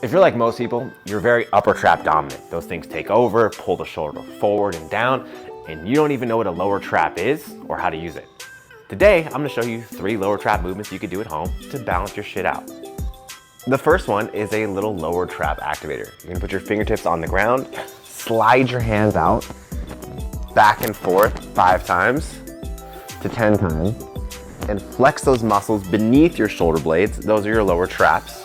If you're like most people, you're very upper trap dominant. Those things take over, pull the shoulder forward and down, and you don't even know what a lower trap is or how to use it. Today, I'm gonna show you 3 lower trap movements you can do at home to balance your shit out. The first one is a little lower trap activator. You're gonna put your fingertips on the ground, slide your hands out, back and forth 5 times to 10 times, and flex those muscles beneath your shoulder blades. Those are your lower traps.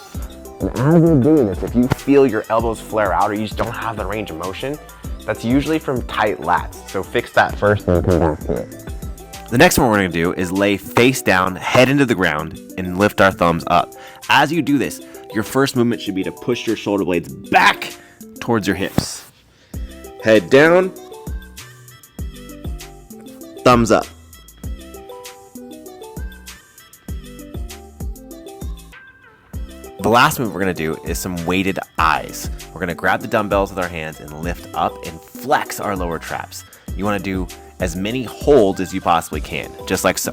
And as you're doing this, if you feel your elbows flare out or you just don't have the range of motion, that's usually from tight lats. So fix that first and come back to it. The next one we're gonna do is lay face down, head into the ground, and lift our thumbs up. As you do this, your first movement should be to push your shoulder blades back towards your hips. Head down, thumbs up. The last move we're gonna do is some weighted eyes. We're gonna grab the dumbbells with our hands and lift up and flex our lower traps. You wanna do as many holds as you possibly can, just like so.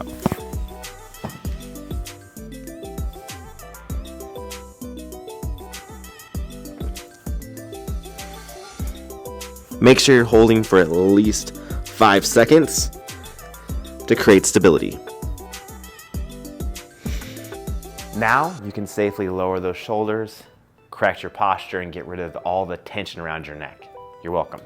Make sure you're holding for at least 5 seconds to create stability. Now you can safely lower those shoulders, correct your posture, and get rid of all the tension around your neck. You're welcome.